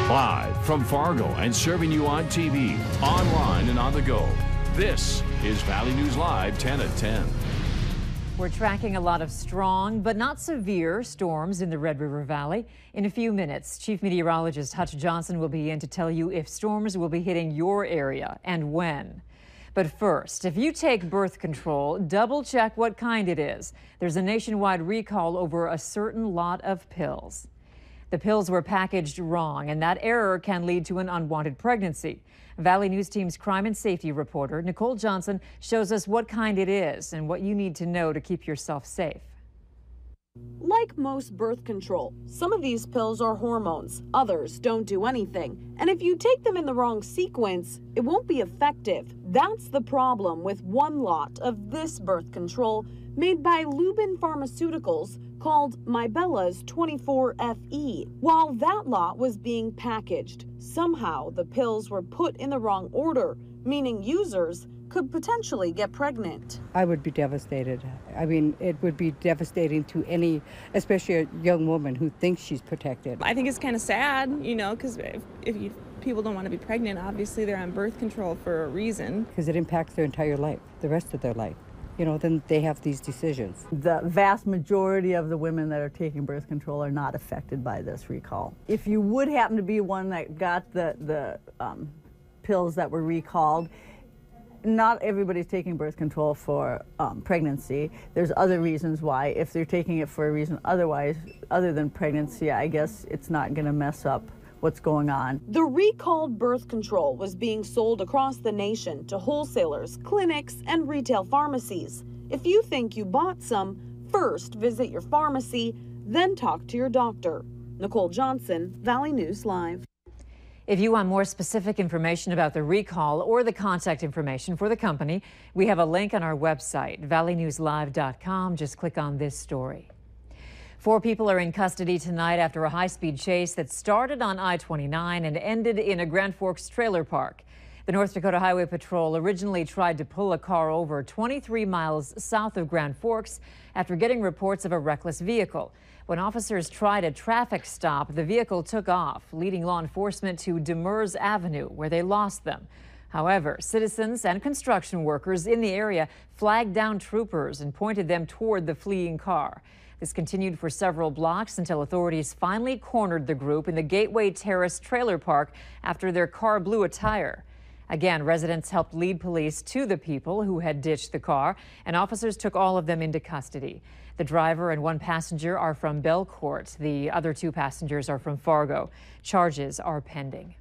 Live from Fargo and serving you on TV, online and on the go. This is Valley News Live 10 at 10. We're tracking a lot of strong but not severe storms in the Red River Valley. In a few minutes, Chief Meteorologist Hutch Johnson will be in to tell you if storms will be hitting your area and when. But first, if you take birth control, double check what kind it is. There's a nationwide recall over a certain lot of pills. The pills were packaged wrong, and that error can lead to an unwanted pregnancy. Valley News Team's crime and safety reporter, Nicole Johnson, shows us what kind it is and what you need to know to keep yourself safe. Like most birth control, some of these pills are hormones, others don't do anything. And if you take them in the wrong sequence, it won't be effective. That's the problem with one lot of this birth control made by Lubin Pharmaceuticals called Mybella's 24FE. While that lot was being packaged, somehow the pills were put in the wrong order, meaning users could potentially get pregnant. I would be devastated. I mean, it would be devastating to any, especially a young woman who thinks she's protected. I think it's kind of sad, you know, because people don't want to be pregnant, obviously they're on birth control for a reason. Because it impacts their entire life, the rest of their life. You know, then they have these decisions. The vast majority of the women that are taking birth control are not affected by this recall. If you would happen to be one that got the pills that were recalled, not everybody's taking birth control for pregnancy. There's other reasons why. If they're taking it for a reason other than pregnancy, I guess it's not going to mess up what's going on. The recalled birth control was being sold across the nation to wholesalers, clinics, and retail pharmacies. If you think you bought some, first visit your pharmacy, then talk to your doctor. Nicole Johnson, Valley News Live. If you want more specific information about the recall or the contact information for the company, we have a link on our website, valleynewslive.com. Just click on this story. 4 people are in custody tonight after a high-speed chase that started on I-29 and ended in a Grand Forks trailer park. The North Dakota Highway Patrol originally tried to pull a car over 23 miles south of Grand Forks after getting reports of a reckless vehicle. When officers tried a traffic stop, the vehicle took off, leading law enforcement to Demers Avenue, where they lost them. However, citizens and construction workers in the area flagged down troopers and pointed them toward the fleeing car. This continued for several blocks until authorities finally cornered the group in the Gateway Terrace trailer park after their car blew a tire. Again, residents helped lead police to the people who had ditched the car, and officers took all of them into custody. The driver and 1 passenger are from Belcourt. The other 2 passengers are from Fargo. Charges are pending.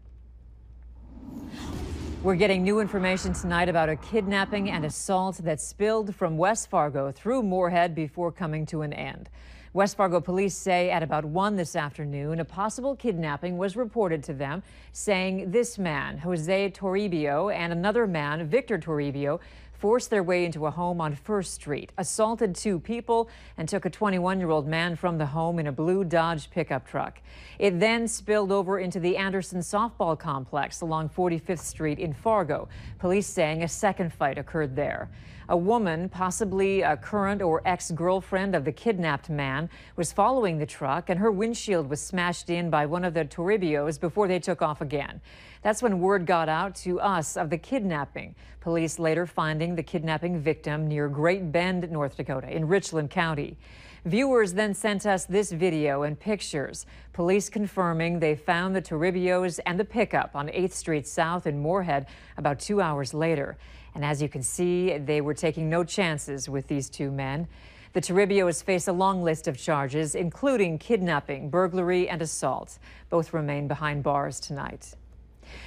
We're getting new information tonight about a kidnapping and assault that spilled from West Fargo through Moorhead before coming to an end. West Fargo police say at about 1 this afternoon, a possible kidnapping was reported to them, saying this man, Jose Toribio, and another man, Victor Toribio, forced their way into a home on First Street, assaulted 2 people, and took a 21-year-old man from the home in a blue Dodge pickup truck. It then spilled over into the Anderson softball complex along 45th Street in Fargo. Police saying a second fight occurred there. A woman, possibly a current or ex-girlfriend of the kidnapped man, was following the truck, and her windshield was smashed in by one of the Toribios before they took off again. That's when word got out to us of the kidnapping. Police later finding the kidnapping victim near Great Bend, North Dakota, in Richland County. Viewers then sent us this video and pictures. Police confirming they found the Toribios and the pickup on 8th Street South in Moorhead about 2 hours later. And as you can see, they were taking no chances with these 2 men. The Toribios face a long list of charges, including kidnapping, burglary, and assault. Both remain behind bars tonight.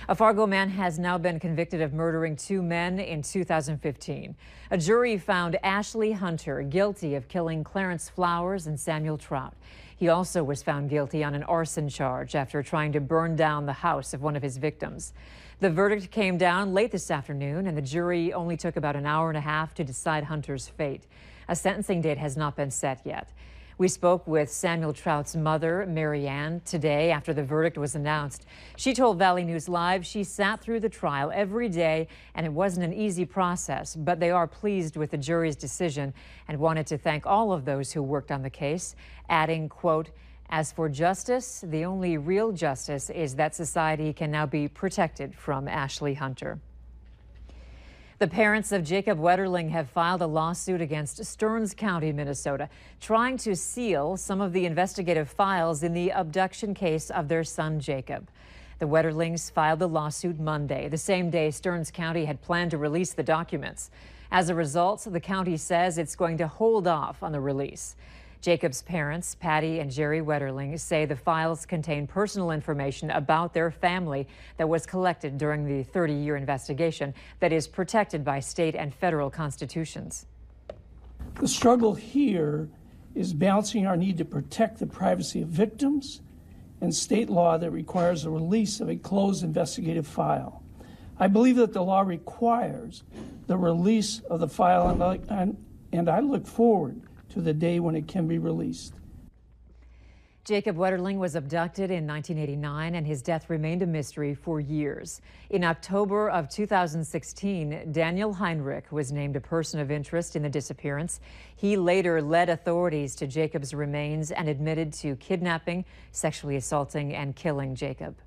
A Fargo man has now been convicted of murdering 2 men in 2015. A jury found Ashley Hunter guilty of killing Clarence Flowers and Samuel Trout. He also was found guilty on an arson charge after trying to burn down the house of one of his victims. The verdict came down late this afternoon, and the jury only took about an hour and a half to decide Hunter's fate. A sentencing date has not been set yet. We spoke with Samuel Trout's mother, Mary Ann, today after the verdict was announced. She told Valley News Live she sat through the trial every day, and it wasn't an easy process, but they are pleased with the jury's decision and wanted to thank all of those who worked on the case, adding, quote, As for justice, the only real justice is that society can now be protected from Ashley Hunter. The parents of Jacob Wetterling have filed a lawsuit against Stearns County, Minnesota, trying to seal some of the investigative files in the abduction case of their son, Jacob. The Wetterlings filed the lawsuit Monday, the same day Stearns County had planned to release the documents. As a result, the county says it's going to hold off on the release. Jacob's parents, Patty and Jerry Wetterling, say the files contain personal information about their family that was collected during the 30-year investigation that is protected by state and federal constitutions. The struggle here is balancing our need to protect the privacy of victims and state law that requires the release of a closed investigative file. I believe that the law requires the release of the file, and I look forward to the day when it can be released. Jacob Wetterling was abducted in 1989, and his death remained a mystery for years. In October of 2016, Daniel Heinrich was named a person of interest in the disappearance. He later led authorities to Jacob's remains and admitted to kidnapping, sexually assaulting, and killing Jacob.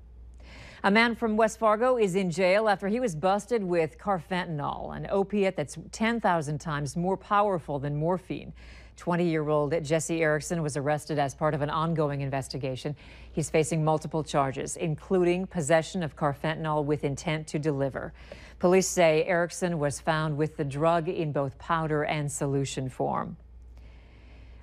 A man from West Fargo is in jail after he was busted with carfentanil, an opiate that's 10,000 times more powerful than morphine. 20-year-old Jesse Erickson was arrested as part of an ongoing investigation. He's facing multiple charges, including possession of carfentanil with intent to deliver. Police say Erickson was found with the drug in both powder and solution form.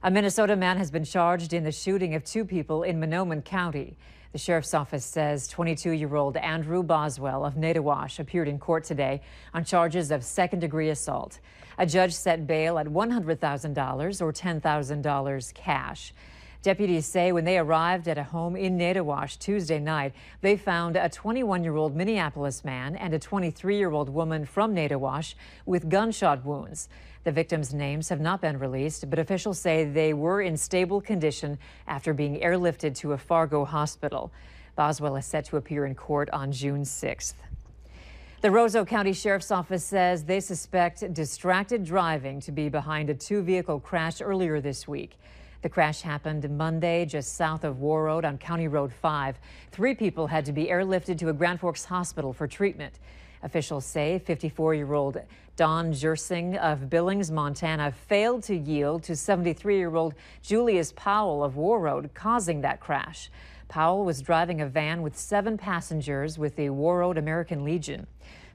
A Minnesota man has been charged in the shooting of two people in Mahnomen County. The sheriff's office says 22-year-old Andrew Boswell of Naytahwaush appeared in court today on charges of second-degree assault. A judge set bail at $100,000 or $10,000 cash. Deputies say when they arrived at a home in Naytahwaush Tuesday night, they found a 21-year-old Minneapolis man and a 23-year-old woman from Naytahwaush with gunshot wounds. The victims' names have not been released, but officials say they were in stable condition after being airlifted to a Fargo hospital. Boswell is set to appear in court on June 6th. The Roseau County Sheriff's Office says they suspect distracted driving to be behind a two-vehicle crash earlier this week. The crash happened Monday just south of Warroad on County Road 5. 3 people had to be airlifted to a Grand Forks hospital for treatment. Officials say 54-year-old Don Jersing of Billings, Montana, failed to yield to 73-year-old Julius Powell of Warroad, causing that crash. Powell was driving a van with 7 passengers with the Warroad American Legion.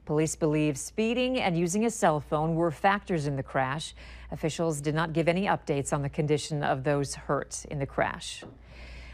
Police believe speeding and using a cell phone were factors in the crash. Officials did not give any updates on the condition of those hurt in the crash.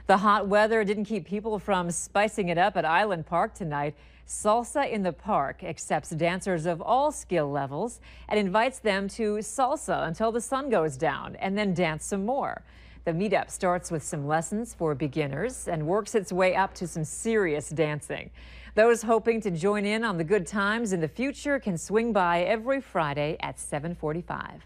The hot weather didn't keep people from spicing it up at Island Park tonight. Salsa in the Park accepts dancers of all skill levels and invites them to salsa until the sun goes down and then dance some more. The meetup starts with some lessons for beginners and works its way up to some serious dancing. Those hoping to join in on the good times in the future can swing by every Friday at 7:45.